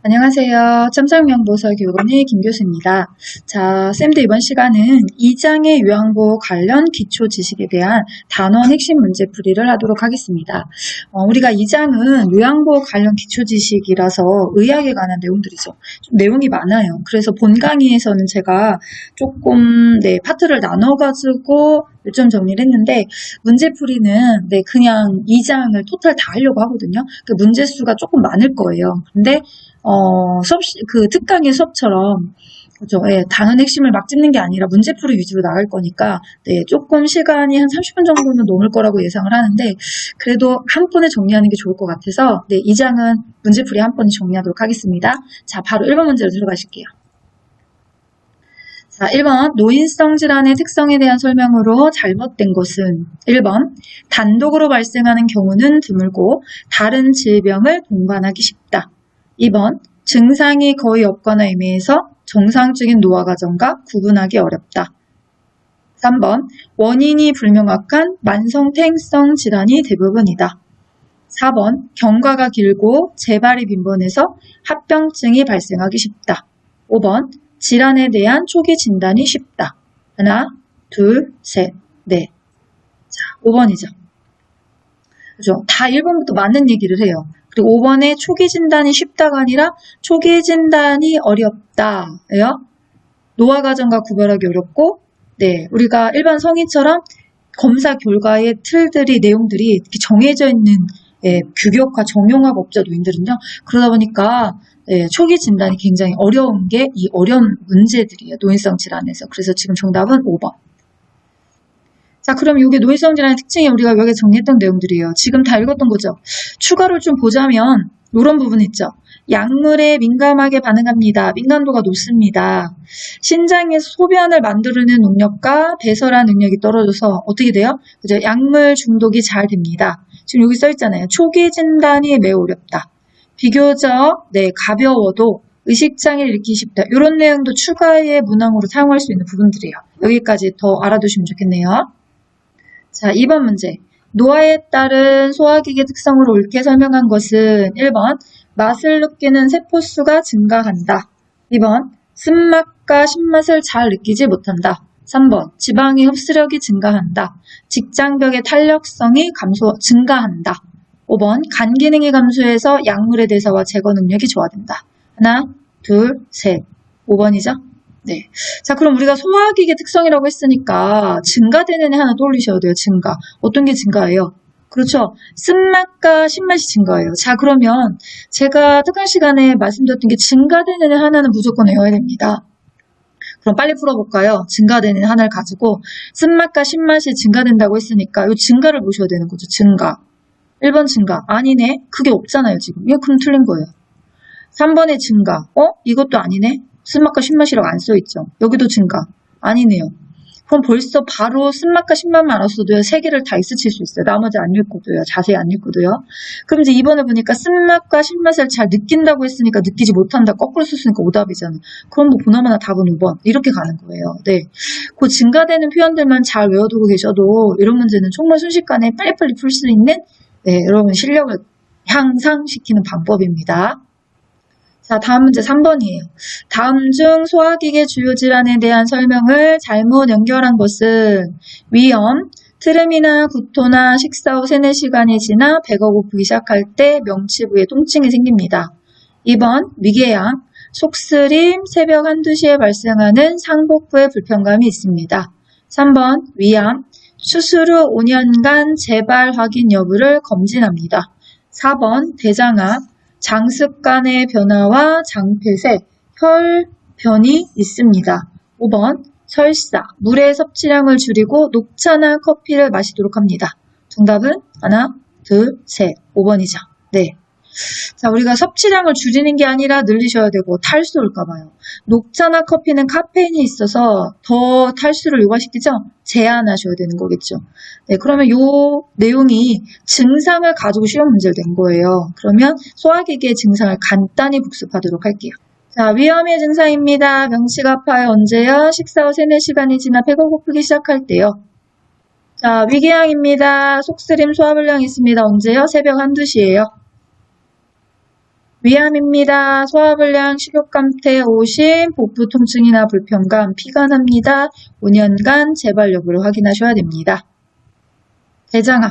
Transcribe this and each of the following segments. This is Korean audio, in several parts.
안녕하세요. 짬짬명보서 교원의 김교수입니다. 자, 쌤도 이번 시간은 2장의 요양보호 관련 기초 지식에 대한 단원 핵심 문제풀이를 하도록 하겠습니다. 우리가 2장은 요양보호 관련 기초 지식이라서 의학에 관한 내용들이죠. 좀 내용이 많아요. 그래서 본 강의에서는 제가 조금 파트를 나눠가지고 요점 정리를 했는데 문제풀이는 그냥 2장을 토탈 다 하려고 하거든요. 그 문제 수가 조금 많을 거예요. 근데 특강의 수업처럼, 그죠? 단원 핵심을 막 찝는 게 아니라 문제풀이 위주로 나갈 거니까, 조금 시간이 한 30분 정도는 넘을 거라고 예상을 하는데, 그래도 한 번에 정리하는 게 좋을 것 같아서, 2장은 문제풀이 한 번에 정리하도록 하겠습니다. 자, 바로 1번 문제로 들어가실게요. 자, 1번 노인성 질환의 특성에 대한 설명으로 잘못된 것은 1번 단독으로 발생하는 경우는 드물고 다른 질병을 동반하기 쉽다. 2번 증상이 거의 없거나 애매해서 정상적인 노화 과정과 구분하기 어렵다. 3번 원인이 불명확한 만성퇴행성 질환이 대부분이다. 4번 경과가 길고 재발이 빈번해서 합병증이 발생하기 쉽다. 5번 질환에 대한 초기 진단이 쉽다. 하나, 둘, 셋, 넷. 자, 5번이죠. 그죠? 다 1번부터 맞는 얘기를 해요. 그리고 5번에 초기 진단이 쉽다가 아니라 초기 진단이 어렵다예요. 노화 과정과 구별하기 어렵고, 우리가 일반 성인처럼 검사 결과의 틀들이, 내용들이 이렇게 정해져 있는 규격화, 정형화가 없죠, 노인들은요. 그러다 보니까 초기 진단이 굉장히 어려운 게 이 어려운 문제들이에요, 노인성 질환에서. 그래서 지금 정답은 5번. 자, 그럼 이게 노인성 질환의 특징이 우리가 여기 정리했던 내용들이에요. 지금 다 읽었던 거죠. 추가로 좀 보자면 이런 부분 있죠. 약물에 민감하게 반응합니다. 민감도가 높습니다. 신장에서 소변을 만들어내는 능력과 배설한 능력이 떨어져서 어떻게 돼요? 그죠? 약물 중독이 잘 됩니다. 지금 여기 써 있잖아요. 초기 진단이 매우 어렵다. 비교적 가벼워도 의식장애를 일으키기 쉽다. 이런 내용도 추가의 문항으로 사용할 수 있는 부분들이에요. 여기까지 더 알아두시면 좋겠네요. 자, 2번 문제. 노화에 따른 소화기계 특성으로 옳게 설명한 것은 1번 맛을 느끼는 세포수가 증가한다. 2번 쓴맛과 신맛을 잘 느끼지 못한다. 3번 지방의 흡수력이 증가한다. 직장벽의 탄력성이 증가한다. 5번 간 기능이 감소해서 약물의 대사와 제거 능력이 좋아진다. 하나, 둘, 셋. 5번이죠? 네. 자, 그럼 우리가 소화기계 특성이라고 했으니까 증가되는 애 하나 떠올리셔야 돼요. 증가. 어떤 게 증가해요? 그렇죠. 쓴맛과 신맛이 증가해요. 자, 그러면 제가 특강 시간에 말씀드렸던 게 증가되는 애 하나는 무조건 외워야 됩니다. 그럼 빨리 풀어볼까요? 증가되는 애 하나를 가지고 쓴맛과 신맛이 증가된다고 했으니까 이 증가를 보셔야 되는 거죠. 증가. 1번 증가. 아니네. 그게 없잖아요, 지금. 이거 그럼 틀린 거예요. 3번의 증가. 이것도 아니네. 쓴맛과 신맛이라고 안 써있죠. 여기도 증가. 아니네요. 그럼 벌써 바로 쓴맛과 신맛만 알았어도요. 3개를 다 X 칠 수 있어요. 나머지 안 읽고도요. 자세히 안 읽고도요. 그럼 이제 2번을 보니까 쓴맛과 신맛을 잘 느낀다고 했으니까 느끼지 못한다. 거꾸로 썼으니까 오답이잖아요. 그럼 뭐 보나마나 답은 5번. 이렇게 가는 거예요. 네. 그 증가되는 표현들만 잘 외워두고 계셔도 이런 문제는 정말 순식간에 빨리빨리 풀 수 있는 여러분 실력을 향상시키는 방법입니다. 자, 다음 문제 3번이에요. 다음 중 소화기계 주요 질환에 대한 설명을 잘못 연결한 것은 위염, 트름이나 구토나 식사 후 3, 4시간이 지나 배가 고프기 시작할 때 명치 부위에 통증이 생깁니다. 2번 위궤양, 속쓰림, 새벽 1, 2시에 발생하는 상복부에 불편감이 있습니다. 3번 위암, 수술 후 5년간 재발 확인 여부를 검진합니다. 4번 대장암, 장습관의 변화와 장폐색, 혈변이 있습니다. 5번 설사, 물의 섭취량을 줄이고 녹차나 커피를 마시도록 합니다. 정답은 하나, 둘, 셋, 5번이죠. 네. 자, 우리가 섭취량을 줄이는 게 아니라 늘리셔야 되고 탈수 올까봐요. 녹차나 커피는 카페인이 있어서 더 탈수를 요구시키죠? 제한하셔야 되는 거겠죠. 네, 그러면 요 내용이 증상을 가지고 시험 문제를 낸 거예요. 그러면 소화기계의 증상을 간단히 복습하도록 할게요. 자, 위염의 증상입니다. 명치가 아파요. 언제요? 식사 후 3, 4시간이 지나 배가 고프기 시작할 때요. 자, 위궤양입니다. 속쓰림, 소화불량이 있습니다. 언제요? 새벽 1, 2시예요. 위암입니다. 소화불량, 식욕감퇴, 오심, 복부 통증이나 불편감, 피가 납니다. 5년간 재발 여부를 확인하셔야 됩니다. 대장암,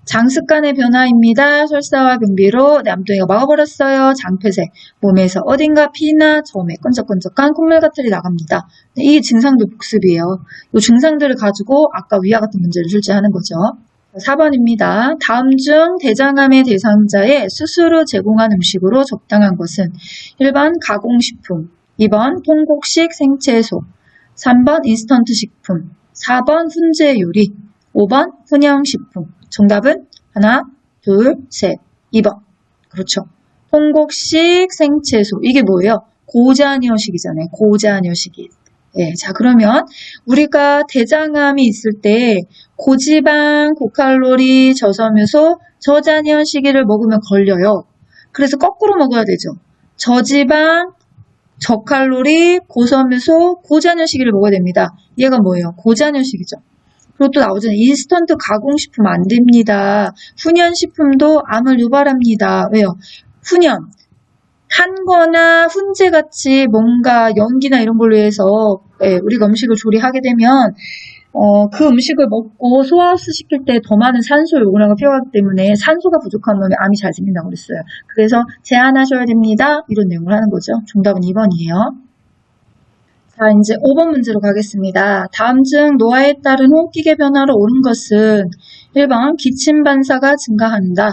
장습관의 변화입니다. 설사와 변비로 암둥이가 막아버렸어요. 장폐색, 몸에서 어딘가 피나 점에 끈적끈적한 콧물 같은 이 나갑니다. 이 증상도 복습이에요. 이 증상들을 가지고 아까 위와 같은 문제를 출제하는 거죠. 4번입니다. 다음 중 대장암의 대상자에 스스로 제공한 음식으로 적당한 것은 1번 가공식품, 2번 통곡식 생채소, 3번 인스턴트 식품, 4번 훈제 요리, 5번 혼형식품. 정답은 하나, 둘, 셋, 2번. 그렇죠. 통곡식 생채소. 이게 뭐예요? 고자녀식이잖아요. 고자녀식이. 예, 자, 그러면 우리가 대장암이 있을 때 고지방, 고칼로리, 저섬유소, 저잔여 시기를 먹으면 걸려요. 그래서 거꾸로 먹어야 되죠. 저지방, 저칼로리, 고섬유소, 고잔여 시기를 먹어야 됩니다. 얘가 뭐예요? 고잔여 시기죠. 그리고 또 나오잖아요. 인스턴트 가공식품 안 됩니다. 훈연식품도 암을 유발합니다. 왜요? 훈연. 한 거나 훈제같이 뭔가 연기나 이런 걸로 해서 우리가 음식을 조리하게 되면 그 음식을 먹고 소화흡수 시킬 때 더 많은 산소 요구량이 필요하기 때문에 산소가 부족한 놈이 암이 잘 생긴다고 그랬어요. 그래서 제한하셔야 됩니다. 이런 내용을 하는 거죠. 정답은 2번이에요. 자, 이제 5번 문제로 가겠습니다. 다음 중 노화에 따른 호흡기계 변화로 옳은 것은 1번 기침 반사가 증가한다.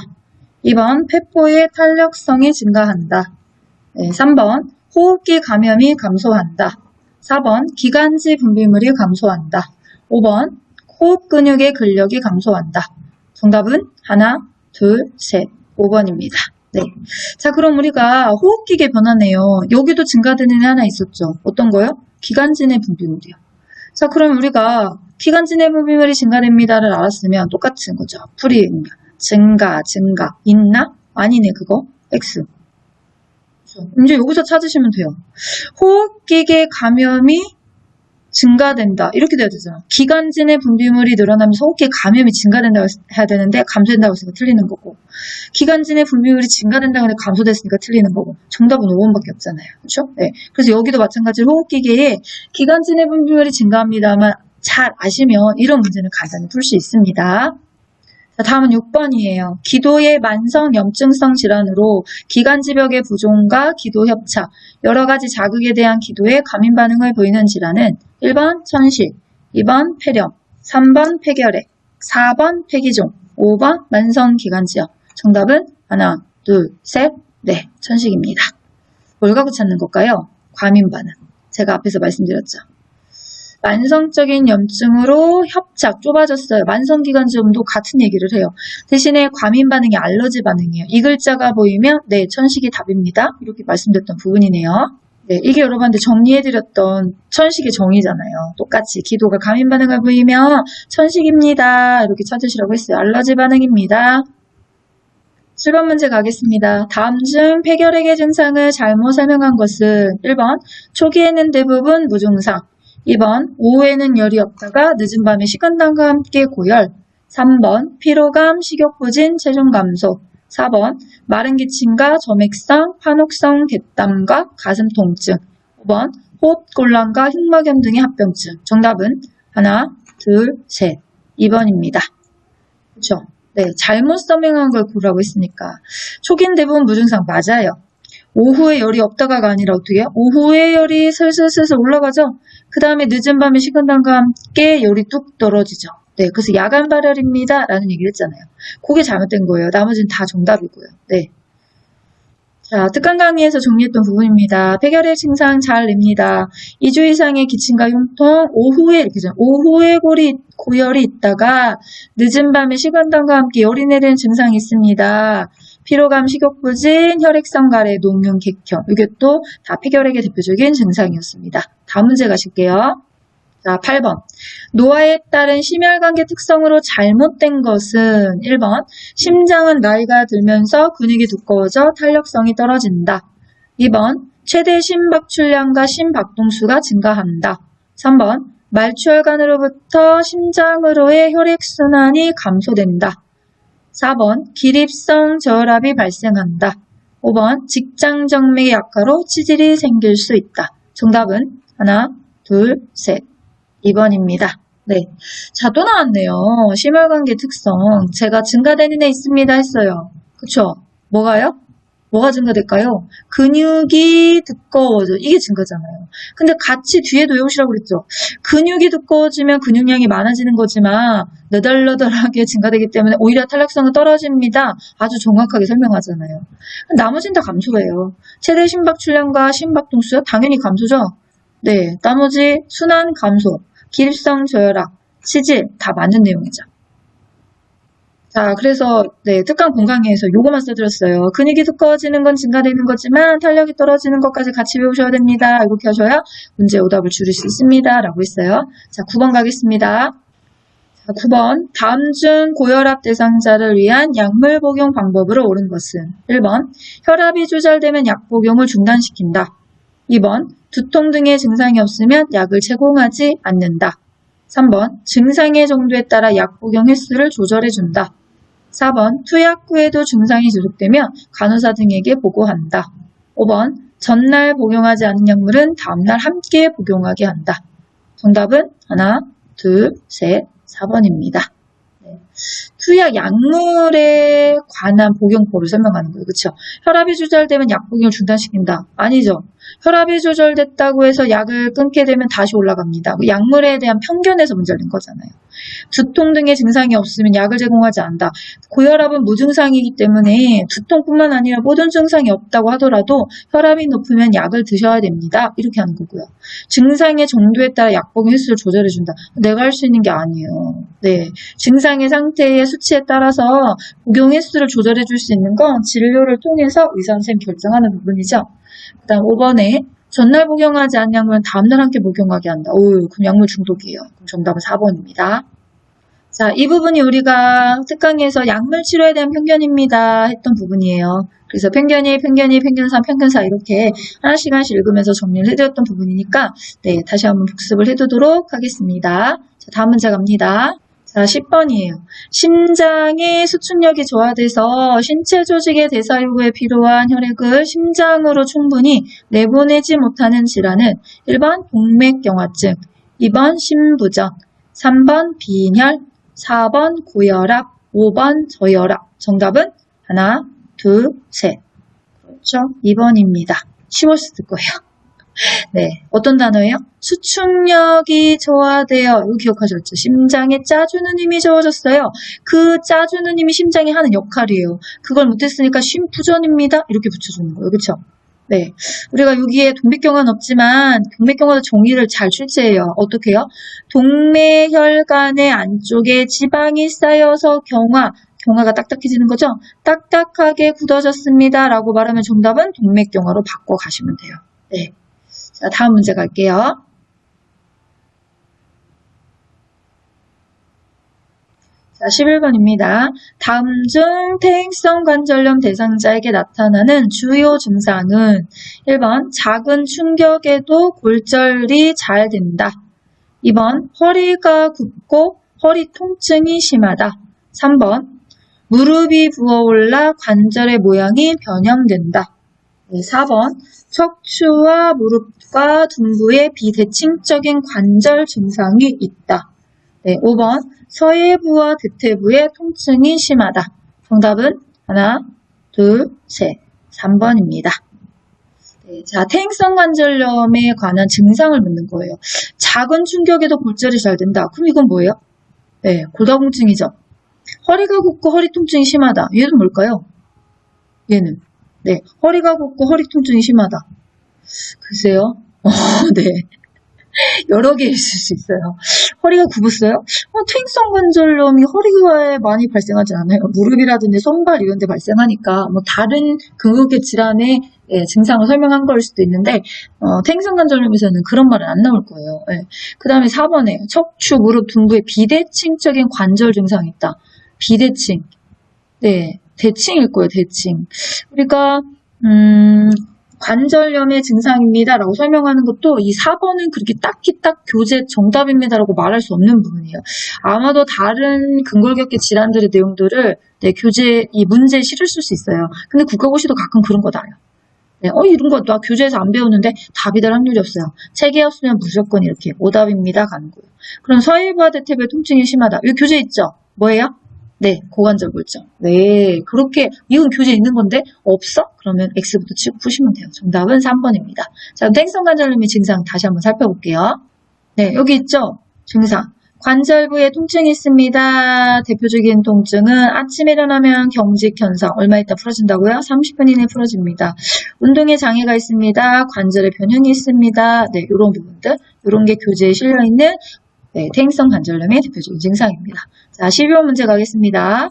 2번 폐포의 탄력성이 증가한다. 3번 호흡기 감염이 감소한다. 4번 기관지 분비물이 감소한다. 5번 호흡 근육의 근력이 감소한다. 정답은 하나, 둘, 셋, 5번입니다. 네. 자, 그럼 우리가 호흡기계 변화네요. 여기도 증가되는 게 하나 있었죠. 어떤 거요? 기관지 내 분비물이요. 자, 그럼 우리가 기관지 내 분비물이 증가됩니다를 알았으면 똑같은 거죠. 풀이 증가, 있나? 아니네, 그거. X. 이제 여기서 찾으시면 돼요. 호흡기계 감염이 증가된다. 이렇게 돼야 되잖아. 기관지 내 분비물이 늘어나면서 호흡기계 감염이 증가된다고 해야 되는데 감소된다고 했으니까 틀리는 거고. 기관지 내 분비물이 증가된다고 해서 감소됐으니까 틀리는 거고. 정답은 5번밖에 없잖아요. 그렇죠? 네. 그래서 여기도 마찬가지로 호흡기계에 기관지 내 분비물이 증가합니다만 잘 아시면 이런 문제는 간단히 풀 수 있습니다. 자, 다음은 6번이에요. 기도의 만성 염증성 질환으로 기관지벽의 부종과 기도협착, 여러 가지 자극에 대한 기도에 감인 반응을 보이는 질환은 1번 천식, 2번 폐렴, 3번 폐결핵, 4번 폐기종, 5번 만성기관지염. 정답은 하나, 둘, 셋, 네, 천식입니다. 뭘 갖고 찾는 걸까요? 과민 반응. 제가 앞에서 말씀드렸죠. 만성적인 염증으로 협착, 좁아졌어요. 만성기관지염도 같은 얘기를 해요. 대신에 과민 반응이 알러지 반응이에요. 이 글자가 보이면 네, 천식이 답입니다. 이렇게 말씀드렸던 부분이네요. 네, 이게 여러분한테 정리해드렸던 천식의 정의잖아요. 똑같이 기도가 과민 반응을 보이면 천식입니다. 이렇게 찾으시라고 했어요. 알러지 반응입니다. 7번 문제 가겠습니다. 다음 중 폐결핵의 증상을 잘못 설명한 것은 1번 초기에는 대부분 무증상, 2번 오후에는 열이 없다가 늦은 밤에 식은땀과 함께 고열, 3번 피로감, 식욕부진, 체중 감소, 4번 마른 기침과 점액성, 화녹성 객담과 가슴 통증, 5번 호흡곤란과 흉막염 등의 합병증. 정답은 하나, 둘, 셋, 2번입니다. 그렇죠? 네, 잘못 설명한 걸 고르라고 했으니까. 초기는 대부분 무증상 맞아요. 오후에 열이 없다가가 아니라 어떻게 해요? 오후에 열이 슬슬슬슬 올라가죠? 그 다음에 늦은 밤에 식은땀과 함께 열이 뚝 떨어지죠. 네, 그래서 야간 발열입니다. 라는 얘기를 했잖아요. 그게 잘못된 거예요. 나머지는 다 정답이고요. 네. 자, 특강 강의에서 정리했던 부분입니다. 폐결핵 증상 잘 냅니다. 2주 이상의 기침과 흉통, 오후에, 이렇게 오후에 고열이 있다가 늦은 밤에 식은땀과 함께 열이 내리는 증상이 있습니다. 피로감, 식욕부진, 혈액성 가래, 녹용, 객형. 이게 또 다 폐결핵의 대표적인 증상이었습니다. 다음 문제 가실게요. 자, 8번. 노화에 따른 심혈관계 특성으로 잘못된 것은 1번. 심장은 나이가 들면서 근육이 두꺼워져 탄력성이 떨어진다. 2번. 최대 심박출량과 심박동수가 증가한다. 3번. 말추혈관으로부터 심장으로의 혈액순환이 감소된다. 4번. 기립성 저혈압이 발생한다. 5번 직장 정맥의 약화로 치질이 생길 수 있다. 정답은 하나, 둘, 셋. 2번입니다. 네. 자, 또 나왔네요. 심혈관계 특성. 제가 증가되는 애 있습니다 했어요. 그쵸? 뭐가요? 뭐가 증가될까요? 근육이 두꺼워져. 이게 증가잖아요. 근데 같이 뒤에도 외우시라고 그랬죠. 근육이 두꺼워지면 근육량이 많아지는 거지만 너덜너덜하게 증가되기 때문에 오히려 탄력성은 떨어집니다. 아주 정확하게 설명하잖아요. 나머지는 다 감소해요. 최대 심박 출량과 심박 동수요? 당연히 감소죠. 네. 나머지 순환 감소, 기립성 저혈압, 치질 다 맞는 내용이죠. 자, 그래서 네, 특강 본강의에서 요거만 써드렸어요. 근육이 두꺼워지는 건 증가되는 거지만 탄력이 떨어지는 것까지 같이 배우셔야 됩니다. 이렇게 하셔야 문제 오답을 줄일 수 있습니다. 라고 했어요. 자, 9번 가겠습니다. 자, 9번 다음 중 고혈압 대상자를 위한 약물 복용 방법으로 옳은 것은 1번 혈압이 조절되면 약 복용을 중단시킨다. 2번 두통 등의 증상이 없으면 약을 제공하지 않는다. 3번 증상의 정도에 따라 약 복용 횟수를 조절해준다. 4번 투약 후에도 증상이 지속되면 간호사 등에게 보고한다. 5번 전날 복용하지 않은 약물은 다음날 함께 복용하게 한다. 정답은 하나, 둘, 셋, 4번입니다. 네. 투약 약물에 관한 복용법을 설명하는 거예요. 그렇죠? 혈압이 조절되면 약 복용을 중단시킨다. 아니죠. 혈압이 조절됐다고 해서 약을 끊게 되면 다시 올라갑니다. 약물에 대한 편견에서 문제가 된 거잖아요. 두통 등의 증상이 없으면 약을 제공하지 않는다. 고혈압은 무증상이기 때문에 두통뿐만 아니라 모든 증상이 없다고 하더라도 혈압이 높으면 약을 드셔야 됩니다. 이렇게 하는 거고요. 증상의 정도에 따라 약 복용 횟수를 조절해준다. 내가 할 수 있는 게 아니에요. 네, 증상의 상태의 수치에 따라서 복용 횟수를 조절해 줄 수 있는 건 진료를 통해서 의사 선생님이 결정하는 부분이죠. 그 다음 5번에 전날 복용하지 않은 약물은 다음날 함께 복용하게 한다. 오, 그럼 약물 중독이에요. 그럼 정답은 4번입니다. 자, 이 부분이 우리가 특강에서 약물 치료에 대한 편견입니다 했던 부분이에요. 그래서 편견 1, 편견 3, 편견 4 이렇게 하나씩 읽으면서 정리를 해드렸던 부분이니까 네, 다시 한번 복습을 해두도록 하겠습니다. 자, 다음 문제 갑니다. 자, 10번이에요. 심장의 수축력이 저하돼서 신체 조직의 대사 요구에 필요한 혈액을 심장으로 충분히 내보내지 못하는 질환은 1번 동맥경화증, 2번 심부전, 3번 비인혈, 4번 고혈압, 5번 저혈압. 정답은 하나, 둘, 셋. 그렇죠? 2번입니다. 쉬웠을 거예요. 네, 어떤 단어예요? 수축력이 저하되어. 이거 기억하셨죠? 심장에 짜주는 힘이 저어졌어요. 그 짜주는 힘이 심장이 하는 역할이에요. 그걸 못했으니까 심부전입니다. 이렇게 붙여주는 거예요. 그렇죠? 네, 우리가 여기에 동맥경화는 없지만 동맥경화도 종이를 잘 출제해요. 어떻게 해요? 동맥혈관의 안쪽에 지방이 쌓여서 경화가 딱딱해지는 거죠? 딱딱하게 굳어졌습니다. 라고 말하면 정답은 동맥경화로 바꿔 가시면 돼요. 네. 자, 다음 문제 갈게요. 자, 11번입니다. 다음 중 퇴행성 관절염 대상자에게 나타나는 주요 증상은 1번 작은 충격에도 골절이 잘 된다. 2번 허리가 굽고 허리 통증이 심하다. 3번 무릎이 부어올라 관절의 모양이 변형된다. 4번 척추와 무릎과 둔부에 비대칭적인 관절 증상이 있다. 5번 서해부와 대퇴부의 통증이 심하다. 정답은 하나, 둘, 셋, 3번입니다. 자, 퇴행성 관절염에 관한 증상을 묻는 거예요. 작은 충격에도 골절이 잘 된다. 그럼 이건 뭐예요? 네, 골다공증이죠. 허리가 굽고 허리 통증이 심하다. 얘는 뭘까요? 얘는 네, 허리가 굽고 허리 통증이 심하다. 글쎄요. 네. 여러 개 있을 수 있어요. 허리가 굽었어요? 퇴행성 관절염이 허리에 많이 발생하지 않아요. 무릎이라든지 손발 이런 데 발생하니까 뭐 다른 근육의 질환의 증상을 설명한 걸 수도 있는데 퇴행성 관절염에서는 그런 말은 안 나올 거예요. 그 다음에 4번에 척추, 무릎, 둔부에 비대칭적인 관절 증상이 있다. 비대칭. 네, 대칭일 거예요. 대칭. 우리가 관절염의 증상입니다 라고 설명하는 것도 이 4번은 그렇게 딱히 딱 교재 정답입니다 라고 말할 수 없는 부분이에요. 아마도 다른 근골격계 질환들의 내용들을 교재 이 문제에 실을 수 있어요. 근데 국가고시도 가끔 그런 거 나요. 네, 이런 거 나 교재에서 안 배웠는데 답이 될 확률이 없어요. 체계였으면 무조건 이렇게 오답입니다 가는 거예요. 그럼 서해부와 대퇴부의 통증이 심하다. 여기 교재 있죠? 뭐예요? 네, 고관절골절. 네, 그렇게 이건 교재 있는 건데 없어? 그러면 X부터 치고 푸시면 돼요. 정답은 3번입니다. 자, 그럼 탱성 관절염의 증상 다시 한번 살펴볼게요. 네, 여기 있죠? 증상. 관절부에 통증이 있습니다. 대표적인 통증은 아침에 일어나면 경직 현상. 얼마 있다 풀어진다고요? 30분 이내에 풀어집니다. 운동에 장애가 있습니다. 관절에 변형이 있습니다. 네, 이런 부분들. 이런 게 교재에 실려있는 퇴행성 관절염의 대표적인 증상입니다. 자, 12번 문제 가겠습니다.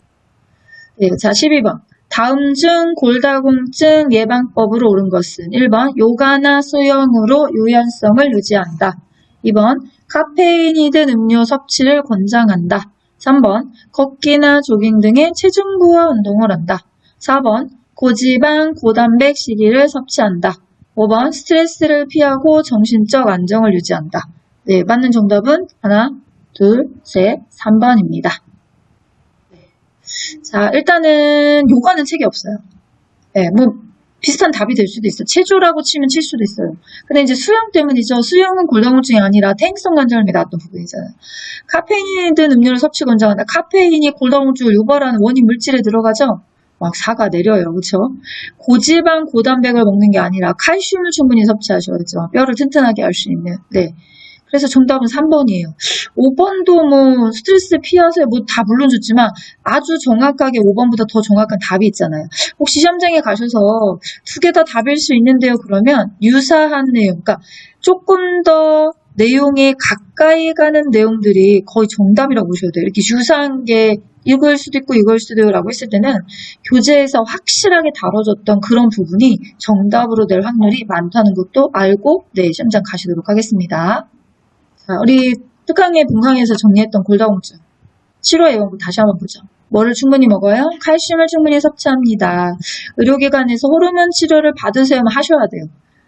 네, 자, 12번. 다음 중 골다공증 예방법으로 옳은 것은 1번 요가나 수영으로 유연성을 유지한다. 2번 카페인이 든 음료 섭취를 권장한다. 3번 걷기나 조깅 등의 체중 부하 운동을 한다. 4번 고지방, 고단백 식이를 섭취한다. 5번 스트레스를 피하고 정신적 안정을 유지한다. 네, 맞는 정답은 하나, 둘, 셋, 3번입니다. 자, 일단은 요가는 책이 없어요. 네, 뭐 비슷한 답이 될 수도 있어요. 체조라고 치면 칠 수도 있어요. 근데 이제 수영 때문이죠. 수영은 골다공증이 아니라 퇴행성 관절염이 나왔던 부분이잖아요. 카페인이 든 음료를 섭취 권장한다. 카페인이 골다공증을 유발하는 원인 물질에 들어가죠. 막 사가 내려요. 그렇죠? 고지방, 고단백을 먹는 게 아니라 칼슘을 충분히 섭취하셔야죠. 뼈를 튼튼하게 할 수 있는. 네. 그래서 정답은 3번이에요. 5번도 뭐 스트레스 피하세요. 뭐 다 물론 좋지만 아주 정확하게 5번보다 더 정확한 답이 있잖아요. 혹시 시험장에 가셔서 두 개 다 답일 수 있는데요. 그러면 유사한 내용, 그러니까 조금 더 내용에 가까이 가는 내용들이 거의 정답이라고 보셔야 돼요. 이렇게 유사한 게 이거일 수도 있고 이거일 수도 있고 라고 했을 때는 교재에서 확실하게 다뤄졌던 그런 부분이 정답으로 될 확률이 많다는 것도 알고 시험장 가시도록 하겠습니다. 자, 우리 특강의 분강에서 정리했던 골다공증 치료 예방법 다시 한번 보죠. 뭐를 충분히 먹어요? 칼슘을 충분히 섭취합니다. 의료기관에서 호르몬 치료를 받으세요 하셔야 돼요.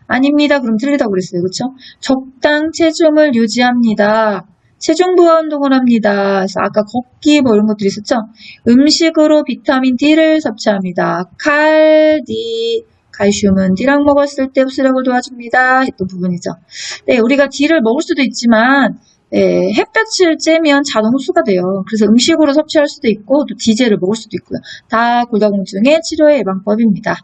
아닙니다. 그럼 틀리다고 그랬어요. 그렇죠? 적당 체중을 유지합니다. 체중 부하 운동을 합니다. 그래서 아까 걷기 뭐 이런 것들이 있었죠? 음식으로 비타민 D를 섭취합니다. 칼슘은 D랑 먹었을 때 흡수력을 도와줍니다. 했던 부분이죠. 네, 우리가 D를 먹을 수도 있지만 햇볕을 쬐면 자동 흡수가 돼요. 그래서 음식으로 섭취할 수도 있고 또 D제를 먹을 수도 있고요. 다 골다공증의 치료의 예방법입니다.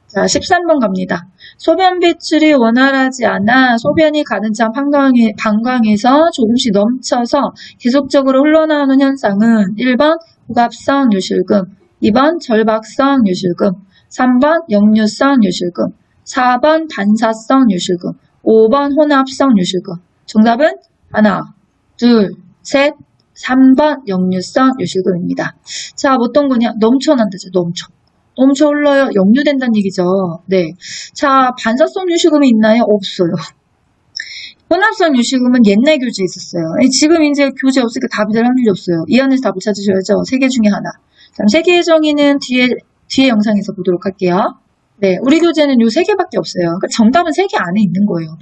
자, 13번 갑니다. 소변 배출이 원활하지 않아 소변이 가득 찬 방광에서 조금씩 넘쳐서 계속적으로 흘러나오는 현상은 1번 복압성 요실금, 2번 절박성 요실금, 3번 역류성 요실금, 4번 반사성 요실금, 5번 혼합성 요실금. 정답은 하나, 둘, 셋, 3번 역류성 요실금입니다. 자, 어떤 거냐? 넘쳐난다죠. 넘쳐 흘러요. 역류된다는 얘기죠. 네. 자, 반사성 요실금이 있나요? 없어요. 혼합성 요실금은 옛날 교재에 있었어요. 지금 이제 교재 없으니까 답이 될 확률이 없어요. 이 안에서 답을 찾으셔야죠. 세 개 중에 하나. 그럼 세 개의 정의는 뒤에 영상에서 보도록 할게요. 네, 우리 교재는 요 세 개밖에 없어요. 그러니까 정답은 세 개 안에 있는 거예요.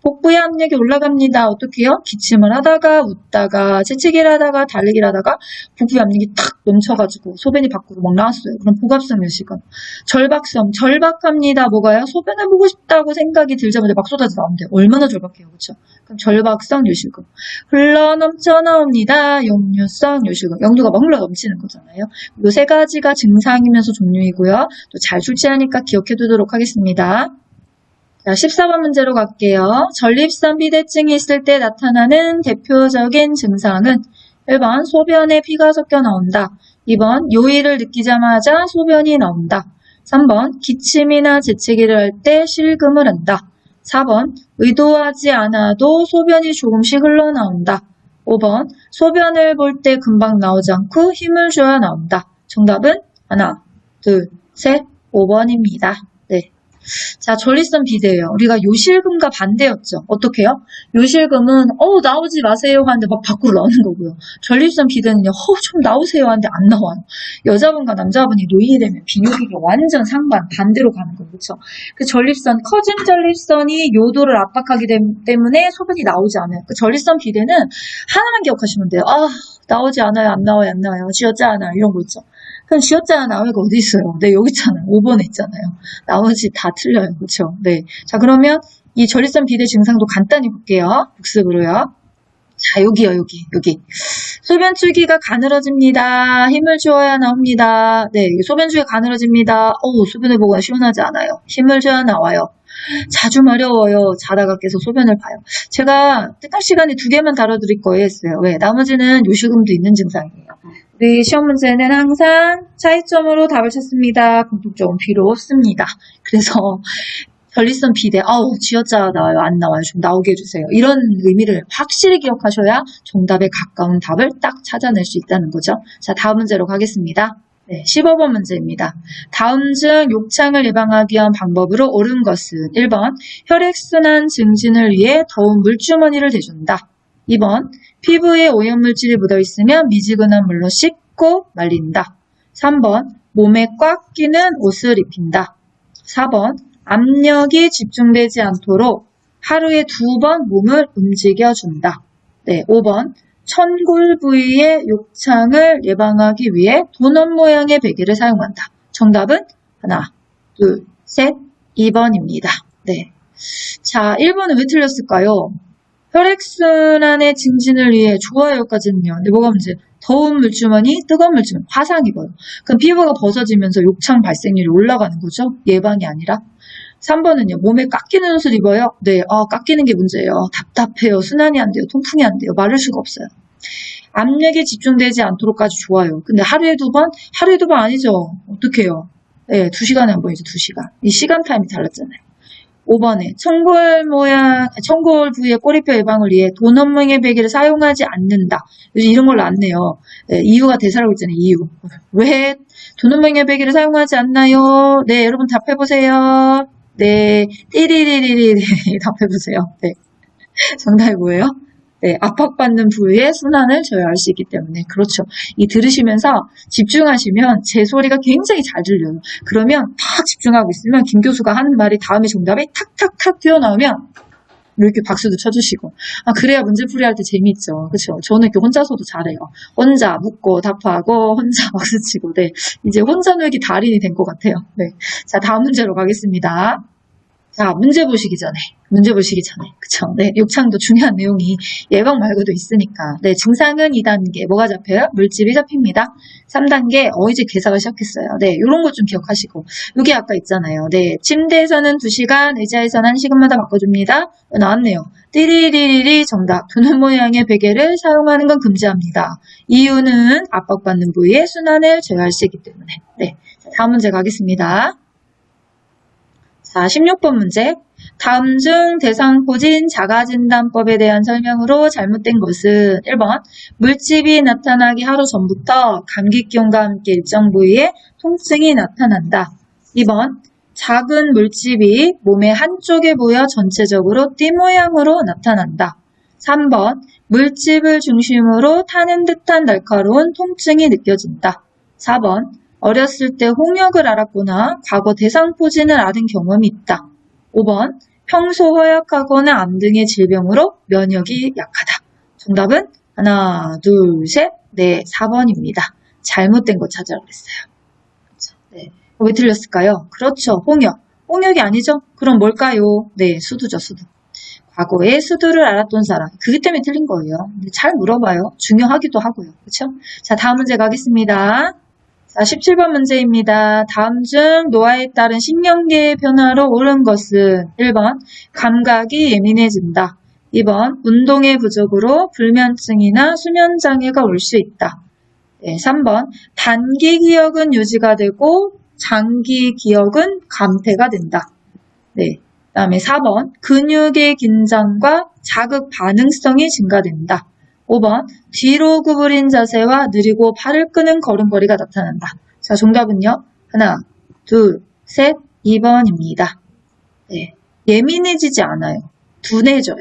복부의 압력이 올라갑니다. 어떻게요? 기침을 하다가 웃다가 재채기를 하다가 달리기를 하다가 복부의 압력이 탁 넘쳐가지고 소변이 밖으로 막 나왔어요. 그럼 복압성 요실금. 절박합니다. 뭐가요? 소변을 보고 싶다고 생각이 들자마자 막 쏟아져 나오는데 얼마나 절박해요. 그렇죠? 그럼 절박성 요실금. 흘러 넘쳐 나옵니다. 역류성 요실금. 역류가 막 흘러 넘치는 거잖아요. 요 세 가지가 증상이면서 종류이고요. 또 잘 출제하니까 기억해 두도록 하겠습니다. 자, 14번 문제로 갈게요. 전립선 비대증이 있을 때 나타나는 대표적인 증상은 1번 소변에 피가 섞여 나온다. 2번 요일을 느끼자마자 소변이 나온다. 3번 기침이나 재채기를 할 때 실금을 한다. 4번 의도하지 않아도 소변이 조금씩 흘러나온다. 5번 소변을 볼 때 금방 나오지 않고 힘을 줘야 나온다. 정답은 하나, 둘, 셋, 5번입니다. 네. 자, 전립선 비대예요. 우리가 요실금과 반대였죠. 어떻게요? 요실금은 나오지 마세요 하는데 막 밖으로 나오는 거고요. 전립선 비대는요. 좀 나오세요 하는데 안 나와요. 여자분과 남자분이 노인이 되면 비뇨기가 완전 상반 반대로 가는 거예요. 그렇죠? 그 전립선 커진 전립선이 요도를 압박하기 때문에 소변이 나오지 않아요. 그 전립선 비대는 하나만 기억하시면 돼요. 나오지 않아요. 안 나와요. 안 나와요. 쥐었지 않아요. 이런 거 있죠. 그럼 쥐었잖아 나오니까 어디 있어요? 네, 여기 있잖아요. 5번에 있잖아요. 나머지 다 틀려요. 그렇죠? 네. 자, 그러면 이 전립선 비대 증상도 간단히 볼게요. 복습으로요. 자, 여기요, 여기. 소변 주기가 가늘어집니다. 힘을 줘야 나옵니다. 네, 소변 주기가 가늘어집니다. 소변을 보거나 시원하지 않아요. 힘을 줘야 나와요. 자주 마려워요. 자다가 깨서 소변을 봐요. 제가 특강 시간에 2개만 다뤄드릴 거예요 했어요. 왜? 나머지는 요실금도 있는 증상이에요. 우리 시험 문제는 항상 차이점으로 답을 찾습니다. 공통점은 필요 없습니다. 그래서 전립선 비대, 쥐어짜 나와요, 안 나와요, 좀 나오게 해주세요. 이런 의미를 확실히 기억하셔야 정답에 가까운 답을 딱 찾아낼 수 있다는 거죠. 자, 다음 문제로 가겠습니다. 네, 15번 문제입니다. 다음 중 욕창을 예방하기 위한 방법으로 옳은 것은 1번 혈액순환 증진을 위해 더운 물주머니를 대준다. 2번 피부에 오염물질이 묻어있으면 미지근한 물로 씻고 말린다. 3번 몸에 꽉 끼는 옷을 입힌다. 4번 압력이 집중되지 않도록 하루에 2번 몸을 움직여준다. 네, 5번 천골 부위의 욕창을 예방하기 위해 도넛 모양의 베개를 사용한다. 정답은 하나, 둘, 셋, 2번입니다. 네. 자, 1번은 왜 틀렸을까요? 혈액순환의 증진을 위해 좋아요까지는요. 근데 뭐가 문제? 더운 물주머니, 뜨거운 물주머니, 화상 입어요. 그럼 피부가 벗어지면서 욕창 발생률이 올라가는 거죠. 예방이 아니라. 3번은요. 몸에 깎이는 옷을 입어요. 네, 깎이는 게 문제예요. 답답해요. 순환이 안 돼요. 통풍이 안 돼요. 마를 수가 없어요. 압력이 집중되지 않도록까지 좋아요. 근데 하루에 2번? 하루에 2번 아니죠. 어떡해요? 네, 2시간에 한 번이죠. 2시간. 이 시간 타임이 달랐잖아요. 5번에 천골 부위의 꼬리뼈 예방을 위해 도넛 모양의 베개를 사용하지 않는다. 요즘 이런 걸로 안 내요. 네, 이유가 대사라고 있잖아요. 이유. 왜 도넛 모양의 베개를 사용하지 않나요? 네, 여러분 답해보세요. 네, 띠리리리리 답해보세요. 네, 정답이 뭐예요? 네, 압박받는 부위의 순환을 저해할 수 있기 때문에. 그렇죠. 이 들으시면서 집중하시면 제 소리가 굉장히 잘 들려요. 그러면 딱 집중하고 있으면 김 교수가 하는 말이 다음에 정답이 탁탁탁 튀어나오면 이렇게 박수도 쳐주시고. 그래야 문제풀이 할 때 재미있죠. 그렇죠. 저는 이렇게 혼자서도 잘해요. 혼자 묻고 답하고 혼자 박수치고. 네, 이제 혼자 놀기 달인이 된 것 같아요. 네, 자, 다음 문제로 가겠습니다. 자, 문제 보시기 전에. 그쵸? 네, 욕창도 중요한 내용이 예방 말고도 있으니까. 네, 증상은 2단계. 뭐가 잡혀요? 물집이 잡힙니다. 3단계, 이제 괴사가 시작했어요. 네, 요런 거 좀 기억하시고. 요게 아까 있잖아요. 네, 침대에서는 2시간, 의자에서는 1시간마다 바꿔줍니다. 나왔네요. 띠리리리리 정답. 도넛 모양의 베개를 사용하는 건 금지합니다. 이유는 압박받는 부위의 순환을 제어할 수 있기 때문에. 네, 다음 문제 가겠습니다. 자, 16번 문제. 다음 중 대상포진 자가진단법에 대한 설명으로 잘못된 것은 1번 물집이 나타나기 하루 전부터 감기기운과 함께 일정 부위에 통증이 나타난다. 2번 작은 물집이 몸의 한쪽에 보여 전체적으로 띠 모양으로 나타난다. 3번 물집을 중심으로 타는 듯한 날카로운 통증이 느껴진다. 4번 어렸을 때 홍역을 앓았거나 과거 대상포진을 앓은 경험이 있다. 5번 평소 허약하거나 암 등의 질병으로 면역이 약하다. 정답은 하나, 둘, 셋, 네, 4번입니다. 잘못된 거 찾으라고 했어요. 그렇죠? 네. 왜 틀렸을까요? 그렇죠. 홍역. 홍역이 아니죠? 그럼 뭘까요? 네, 수두죠, 수두. 과거에 수두를 앓았던 사람. 그것 때문에 틀린 거예요. 근데 잘 물어봐요. 중요하기도 하고요. 그렇죠? 자, 다음 문제 가겠습니다. 자, 17번 문제입니다. 다음 중 노화에 따른 신경계의 변화로 옳은 것은 1번 감각이 예민해진다. 2번 운동의 부족으로 불면증이나 수면장애가 올 수 있다. 네, 3번 단기 기억은 유지가 되고 장기 기억은 감퇴가 된다. 네, 그다음에 4번 근육의 긴장과 자극 반응성이 증가된다. 5번 뒤로 구부린 자세와 느리고 팔을 끄는 걸음걸이가 나타난다. 자, 정답은요. 하나, 둘, 셋, 2번입니다. 네, 예민해지지 않아요. 둔해져요.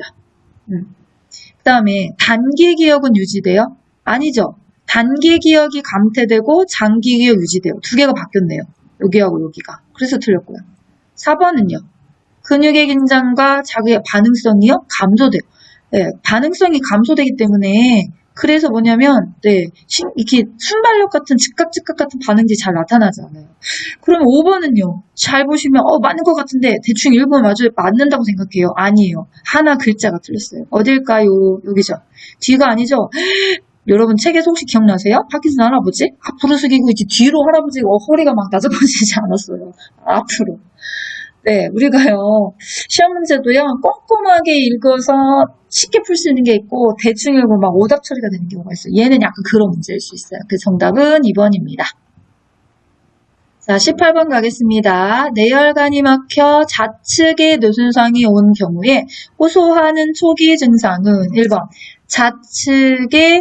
그 다음에 단기 기억은 유지돼요? 아니죠. 단기 기억이 감퇴되고 장기 기억 유지돼요. 두 개가 바뀌었네요. 여기하고 여기가. 그래서 틀렸고요. 4번은요. 근육의 긴장과 자기의 반응성이요? 감소돼요. 네, 반응성이 감소되기 때문에 그래서 뭐냐면 이렇게 순발력 같은 즉각 같은 반응들이 잘 나타나지 않아요. 그럼 5번은요. 잘 보시면 맞는 것 같은데 대충 1번 맞는다고 생각해요. 아니에요. 하나 글자가 틀렸어요. 어딜까요? 여기죠. 뒤가 아니죠. 여러분 책에서 혹시 기억나세요? 파킨슨 할아버지? 앞으로 숙이고 이제 뒤로 할아버지가 허리가 막 나져버리지 않았어요. 앞으로. 네, 우리가요, 시험 문제도요, 꼼꼼하게 읽어서 쉽게 풀 수 있는 게 있고, 대충 읽고 막 오답 처리가 되는 경우가 있어요. 얘는 약간 그런 문제일 수 있어요. 그 정답은 2번입니다. 자, 18번 가겠습니다. 뇌혈관이 막혀 좌측에 뇌손상이 온 경우에 호소하는 초기 증상은 1번, 좌측의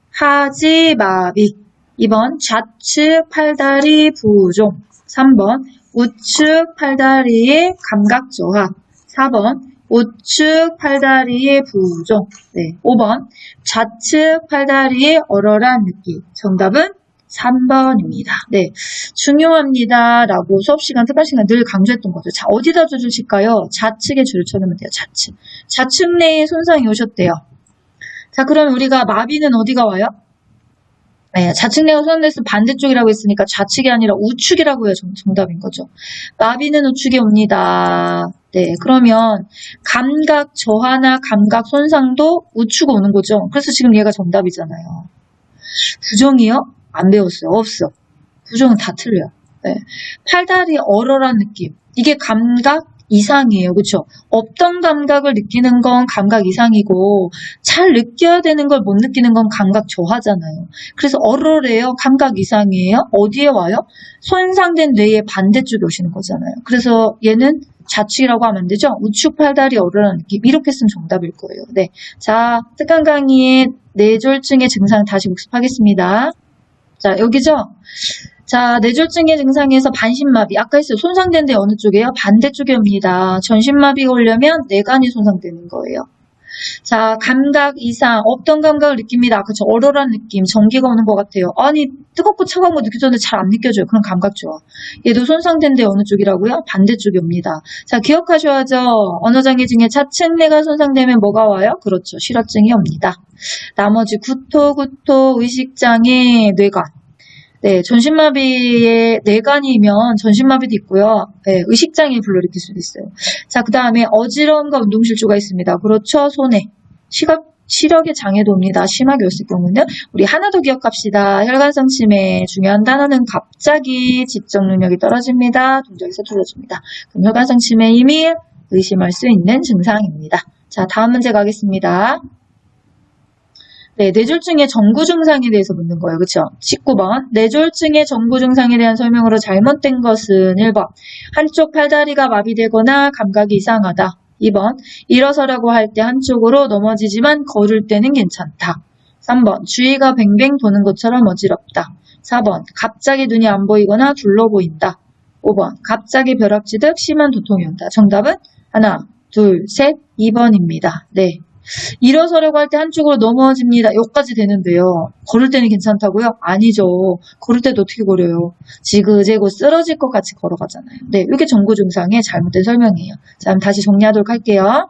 하지마비, 2번, 좌측 팔다리 부종, 3번, 우측 팔다리의 감각저하, 4번 우측 팔다리의 부종, 5번 좌측 팔다리의 얼얼한 느낌. 정답은 3번입니다. 네, 중요합니다. 라고 수업시간, 특강시간 늘 강조했던 거죠. 자, 어디다 줄을 칠까요? 좌측에 줄을 쳐놓으면 돼요. 좌측. 좌측 내에 손상이 오셨대요. 자, 그럼 우리가 마비는 어디가 와요? 네, 좌측 뇌가 손상됐으면 반대쪽이라고 했으니까 좌측이 아니라 우측이라고 해야 정답인 거죠. 마비는 우측에 옵니다. 네, 그러면 감각 저하나 감각 손상도 우측 오는 거죠. 그래서 지금 얘가 정답이잖아요. 부정이요? 안 배웠어요. 없어. 부정은 다 틀려요. 네. 팔다리 얼얼한 느낌. 이게 감각 이상이에요. 그렇죠? 없던 감각을 느끼는 건 감각 이상이고 잘 느껴야 되는 걸 못 느끼는 건 감각 저하잖아요. 그래서 얼얼해요. 감각 이상이에요. 어디에 와요? 손상된 뇌의 반대쪽에 오시는 거잖아요. 그래서 얘는 좌측이라고 하면 안 되죠? 우측 팔다리 얼얼한 느낌. 이렇게 쓰면 정답일 거예요. 네. 자, 특강 강의의 뇌졸중의 증상 다시 복습하겠습니다. 자, 여기죠? 자, 뇌졸중의 증상에서 반신마비. 아까 했어요. 손상된 데 어느 쪽이에요? 반대쪽에 옵니다. 전신마비가 오려면 뇌관이 손상되는 거예요. 자, 감각 이상. 없던 감각을 느낍니다. 그쵸? 얼얼한 느낌. 전기가 오는 것 같아요. 아니, 뜨겁고 차가운 거 느껴졌는데 잘 안 느껴져요. 그런 감각 좋아. 얘도 손상된 데 어느 쪽이라고요? 반대쪽에 옵니다. 자, 기억하셔야죠. 언어장애 중에 좌측 뇌가 손상되면 뭐가 와요? 그렇죠. 실어증이 옵니다. 나머지 구토, 의식장애, 뇌관. 네, 전신마비의 뇌관이면 전신마비도 있고요. 네, 의식장애 불러일으킬 수도 있어요. 자, 그 다음에 어지러움과 운동실조가 있습니다. 그렇죠, 손에. 시력의 장애도 옵니다. 심하게 왔을 경우는. 우리 하나 더 기억합시다. 혈관성 치매. 중요한 단어는 갑자기 지적 능력이 떨어집니다. 동작이 서툴러집니다. 그럼 혈관성 치매임이 의심할 수 있는 증상입니다. 자, 다음 문제 가겠습니다. 네, 뇌졸중의 전구 증상에 대해서 묻는 거예요. 그쵸? 19번. 뇌졸중의 전구 증상에 대한 설명으로 잘못된 것은 1번. 한쪽 팔다리가 마비되거나 감각이 이상하다. 2번. 일어서라고 할 때 한쪽으로 넘어지지만 걸을 때는 괜찮다. 3번. 주위가 뱅뱅 도는 것처럼 어지럽다. 4번. 갑자기 눈이 안 보이거나 둘러 보인다. 5번. 갑자기 벼락치듯 심한 두통이 온다. 정답은 하나, 둘, 셋, 2번입니다. 네. 일어서려고 할 때 한쪽으로 넘어집니다. 여기까지 되는데요. 걸을 때는 괜찮다고요? 아니죠. 걸을 때도 어떻게 걸어요? 지그재그 쓰러질 것 같이 걸어가잖아요. 네, 이게 전구 증상의 잘못된 설명이에요. 자, 그럼 다시 정리하도록 할게요.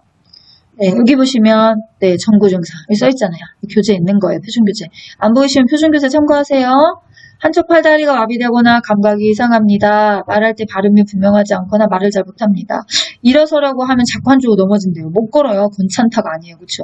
네, 여기 보시면 네, 전구 증상 여기 써 있잖아요. 교재 있는 거예요. 표준 교재. 안 보이시면 표준 교재 참고하세요. 한쪽 팔다리가 마비되거나 감각이 이상합니다. 말할 때 발음이 분명하지 않거나 말을 잘 못합니다. 일어서라고 하면 자꾸 한쪽으로 넘어진대요. 못 걸어요. 괜찮다가 아니에요. 그렇죠?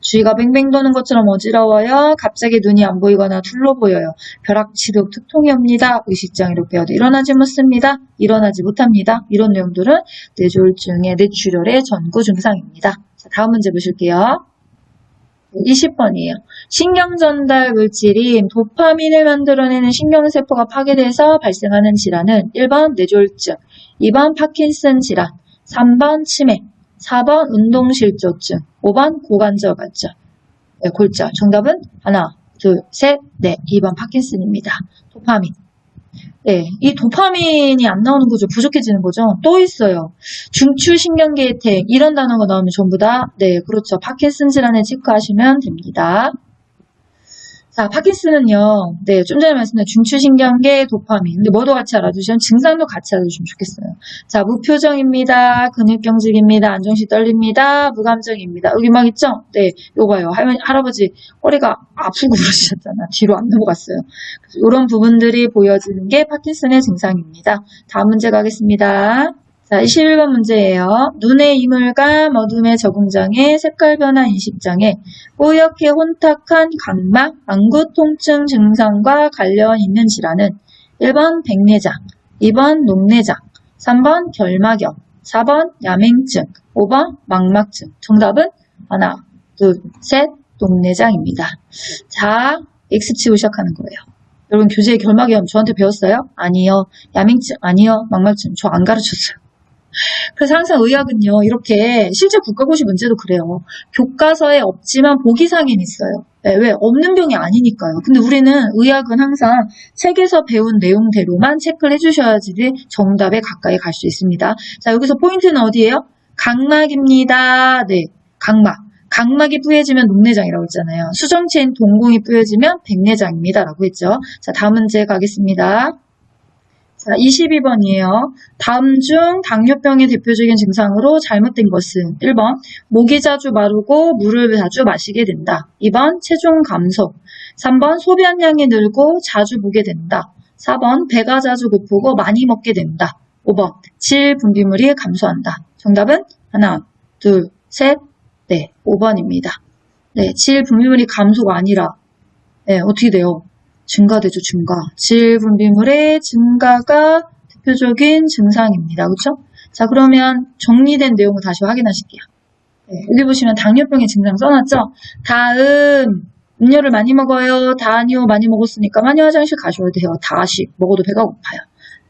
주위가 뱅뱅 도는 것처럼 어지러워요. 갑자기 눈이 안 보이거나 둘러 보여요. 벼락치듯 두통이 옵니다. 의식장애로 깨어도 일어나지 못습니다. 일어나지 못합니다. 이런 내용들은 뇌졸중의 뇌출혈의 전구 증상입니다. 자, 다음 문제 보실게요. 20번이에요. 신경전달 물질인 도파민을 만들어내는 신경세포가 파괴돼서 발생하는 질환은 1번 뇌졸중, 2번 파킨슨 질환, 3번 치매, 4번 운동실조증, 5번 고관절발전, 네, 골절. 정답은 하나, 둘, 셋, 넷. 2번 파킨슨입니다. 도파민. 네, 이 도파민이 안 나오는 거죠. 부족해지는 거죠. 또 있어요. 중추신경계 혜택 이런 단어가 나오면 전부 다 네, 그렇죠. 파킨슨 질환에 체크하시면 됩니다. 자, 파킨슨은요. 네, 좀 전에 말씀드린 중추신경계 도파민. 근데 뭐도 같이 알아두시면 증상도 같이 알아두시면 좋겠어요. 자, 무표정입니다. 근육경직입니다. 안정시 떨립니다. 무감정입니다. 여기 막 있죠? 네, 요거요. 할아버지 꼬리가 아프고 그러셨잖아. 뒤로 안 넘어갔어요. 그래서 이런 부분들이 보여지는 게 파킨슨의 증상입니다. 다음 문제 가겠습니다. 자, 21번 문제예요. 눈의 이물감, 어둠의 적응장애, 색깔 변화 인식장애, 뽀얗게 혼탁한 각막, 안구 통증 증상과 관련 있는 질환은 1번 백내장, 2번 녹내장, 3번 결막염, 4번 야맹증, 5번 망막증. 정답은 하나, 둘, 셋, 녹내장입니다. 자, X 치고 시작하는 거예요. 여러분 교재에 결막염 저한테 배웠어요? 아니요. 야맹증 아니요. 망막증 저 안 가르쳤어요. 그래서 항상 의학은요, 이렇게 실제 국가고시 문제도 그래요. 교과서에 없지만 보기상엔 있어요. 네, 왜? 없는 병이 아니니까요. 근데 우리는 의학은 항상 책에서 배운 내용대로만 체크를 해주셔야지 정답에 가까이 갈 수 있습니다. 자, 여기서 포인트는 어디예요? 각막입니다. 네, 각막. 각막이 뿌얘지면 녹내장이라고 했잖아요. 수정체인 동공이 뿌얘지면 백내장입니다. 라고 했죠. 자, 다음 문제 가겠습니다. 자, 22번이에요. 다음 중 당뇨병의 대표적인 증상으로 잘못된 것은 1번 목이 자주 마르고 물을 자주 마시게 된다. 2번 체중 감소. 3번 소변량이 늘고 자주 보게 된다. 4번 배가 자주 고프고 많이 먹게 된다. 5번 질 분비물이 감소한다. 정답은 하나, 둘, 셋, 네, 5번입니다. 네, 질 분비물이 감소가 아니라 네, 어떻게 돼요? 증가되죠, 증가. 질 분비물의 증가가 대표적인 증상입니다. 그렇죠? 자, 그러면 정리된 내용을 다시 확인하실게요. 네, 여기 보시면 당뇨병의 증상 써놨죠? 다음, 음료를 많이 먹어요. 다니요, 많이 먹었으니까 많이 화장실 가셔야 돼요. 다식, 먹어도 배가 고파요.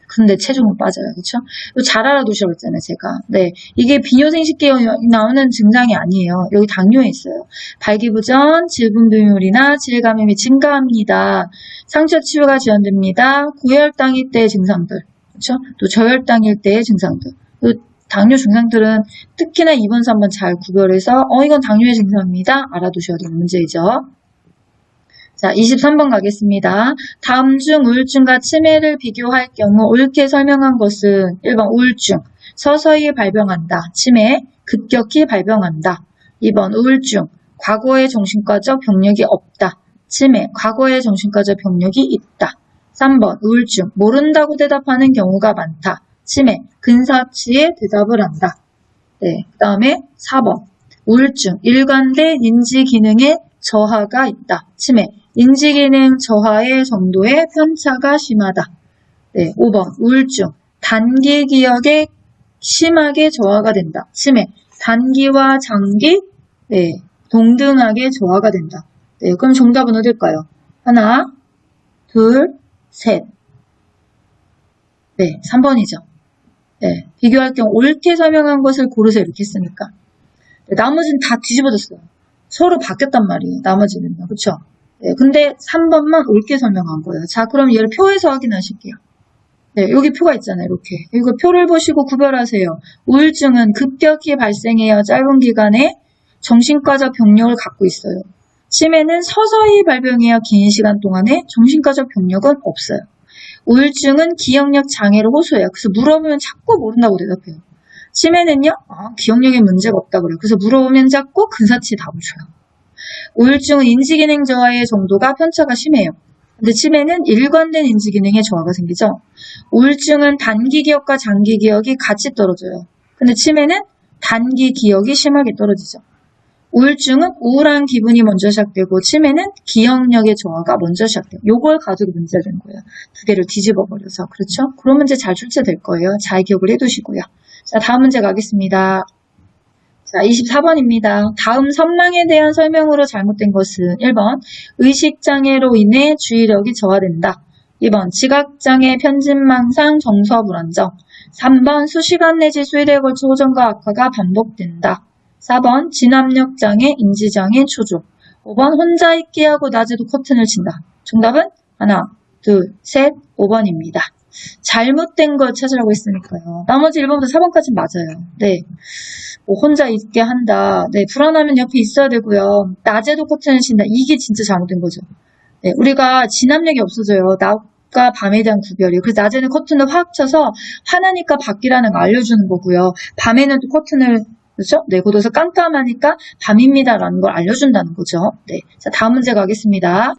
근데 체중은 빠져요. 그렇죠? 잘 알아두시라고 했잖아요, 제가. 네, 이게 비뇨생식계에 나오는 증상이 아니에요. 여기 당뇨에 있어요. 발기부 전 질분비물이나 질감염이 증가합니다. 상처 치유가 지연됩니다. 고혈당일 때의 증상들, 그렇죠? 또 저혈당일 때의 증상들. 당뇨 증상들은 특히나 2번, 3번 잘 구별해서 이건 당뇨의 증상입니다. 알아두셔야 되는 문제이죠. 자, 23번 가겠습니다. 다음 중 우울증과 치매를 비교할 경우 옳게 설명한 것은 1번 우울증, 서서히 발병한다. 치매, 급격히 발병한다. 2번 우울증, 과거의 정신과적 병력이 없다. 치매, 과거의 정신과적 병력이 있다. 3번 우울증, 모른다고 대답하는 경우가 많다. 치매, 근사치에 대답을 한다. 네, 그 다음에 4번 우울증, 일관된 인지기능에 저하가 있다. 치매, 인지기능 저하의 정도의 편차가 심하다. 네, 5번 우울증, 단기 기억에 심하게 저하가 된다. 치매, 단기와 장기 네, 동등하게 저하가 된다. 네, 그럼 정답은 어딜까요? 하나, 둘, 셋. 네, 3번이죠. 네, 비교할 경우 옳게 설명한 것을 고르세요. 이렇게 했으니까. 네, 나머지는 다 뒤집어졌어요. 서로 바뀌었단 말이에요. 나머지는요. 그쵸? 네, 근데 3번만 옳게 설명한 거예요. 자, 그럼 얘를 표에서 확인하실게요. 네, 여기 표가 있잖아요. 이렇게. 이거 표를 보시고 구별하세요. 우울증은 급격히 발생해야 짧은 기간에 정신과적 병력을 갖고 있어요. 치매는 서서히 발병해야 긴 시간 동안에 정신과적 병력은 없어요. 우울증은 기억력 장애를 호소해요. 그래서 물어보면 자꾸 모른다고 대답해요. 치매는요, 기억력에 문제가 없다 그래요. 그래서 물어보면 자꾸 근사치 답을 줘요. 우울증은 인지기능 저하의 정도가 편차가 심해요. 근데 치매는 일관된 인지기능에 저하가 생기죠. 우울증은 단기 기억과 장기 기억이 같이 떨어져요. 근데 치매는 단기 기억이 심하게 떨어지죠. 우울증은 우울한 기분이 먼저 시작되고 치매는 기억력의 저하가 먼저 시작돼요. 요걸 가지고 문제가 된 거예요. 두 개를 뒤집어 버려서. 그렇죠? 그런 문제 잘 출제될 거예요. 잘 기억을 해두시고요. 자, 다음 문제 가겠습니다. 자, 24번입니다. 다음 선망에 대한 설명으로 잘못된 것은 1번 의식장애로 인해 주의력이 저하된다. 2번 지각장애, 편집망상, 정서 불안정. 3번 수시간 내지 수일에 걸쳐 호전과 악화가 반복된다. 4번 진압력장애, 인지장애, 초조. 5번 혼자 있기 하고 낮에도 커튼을 친다. 정답은 하나, 둘, 셋, 5번입니다. 잘못된 걸 찾으라고 했으니까요. 나머지 1번부터 4번까지 맞아요. 네. 뭐 혼자 있게 한다. 네. 불안하면 옆에 있어야 되고요. 낮에도 커튼을 친다. 이게 진짜 잘못된 거죠. 네. 우리가 진압력이 없어져요. 낮과 밤에 대한 구별이. 그래서 낮에는 커튼을 확 쳐서 화나니까 밖이라는 걸 알려주는 거고요. 밤에는 또 커튼을 그렇죠? 네, 곧어서 깜깜하니까 밤입니다라는 걸 알려준다는 거죠. 네. 자, 다음 문제 가겠습니다.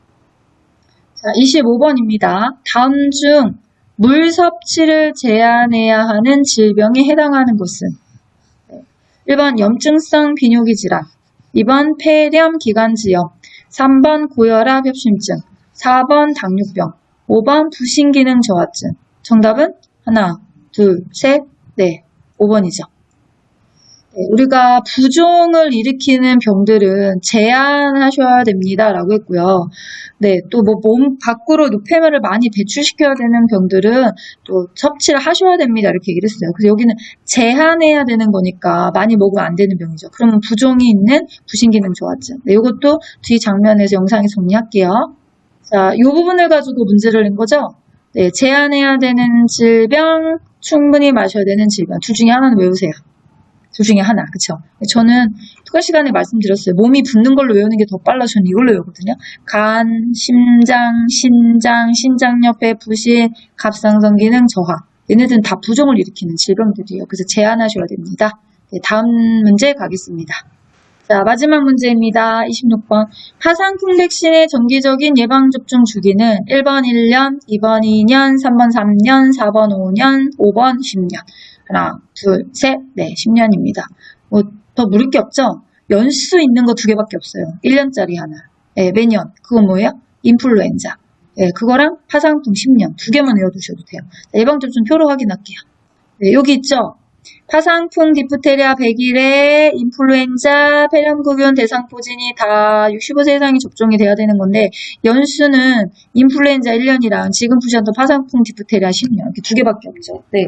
자, 25번입니다. 다음 중 물 섭취를 제한해야 하는 질병에 해당하는 것은 1번 염증성 비뇨기 질환, 2번 폐렴 기관지염, 3번 고혈압 협심증, 4번 당뇨병, 5번 부신기능 저하증. 정답은 하나, 둘, 셋, 넷, 5번이죠. 우리가 부종을 일으키는 병들은 제한하셔야 됩니다. 라고 했고요. 네, 또 뭐 몸 밖으로 노폐물을 많이 배출시켜야 되는 병들은 또 섭취를 하셔야 됩니다. 이렇게 얘기를 했어요. 그래서 여기는 제한해야 되는 거니까 많이 먹으면 안 되는 병이죠. 그러면 부종이 있는 부신기능 저하증. 네, 이것도 뒤 장면에서 영상에 정리할게요. 자, 이 부분을 가지고 문제를 낸 거죠. 네, 제한해야 되는 질병, 충분히 마셔야 되는 질병. 둘 중에 하나는 외우세요. 둘 중에 하나, 그쵸? 저는 특강 시간에 말씀드렸어요. 몸이 붓는 걸로 외우는 게 더 빨라. 저는 이걸로 외우거든요. 간, 심장, 신장, 신장엽회, 부신, 갑상선 기능 저하. 얘네들은 다 부종을 일으키는 질병들이에요. 그래서 제한하셔야 됩니다. 네, 다음 문제 가겠습니다. 자, 마지막 문제입니다. 26번. 파상풍 백신의 정기적인 예방접종 주기는 1번 1년, 2번 2년, 3번 3년, 4번 5년, 5번 10년. 하나, 둘, 셋, 네, 10년입니다. 뭐, 더 물을 게 없죠? 연수 있는 거 2개밖에 없어요. 1년짜리 하나. 네, 매년. 그건 뭐예요? 인플루엔자. 네, 그거랑 파상풍 10년. 2개만 외워두셔도 돼요. 예방접종 표로 확인할게요. 네, 여기 있죠? 파상풍, 디프테리아, 백일에, 인플루엔자, 폐렴구균, 대상포진이 다 65세 이상이 접종이 돼야 되는 건데 연수는 인플루엔자 1년이랑 지금 푸셨던 파상풍, 디프테리아 10년 이렇게 2개밖에 없죠. 네.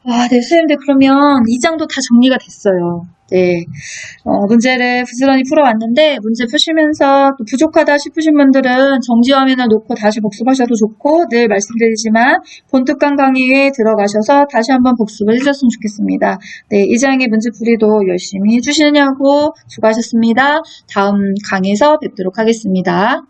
아, 네, 선생님들 그러면 2장도 다 정리가 됐어요. 네, 문제를 부지런히 풀어왔는데 문제 푸시면서 또 부족하다 싶으신 분들은 정지 화면을 놓고 다시 복습하셔도 좋고 늘 말씀드리지만 본특강 강의에 들어가셔서 다시 한번 복습을 해주셨으면 좋겠습니다. 네, 2장의 문제풀이도 열심히 해주시느냐고 수고하셨습니다. 다음 강의에서 뵙도록 하겠습니다.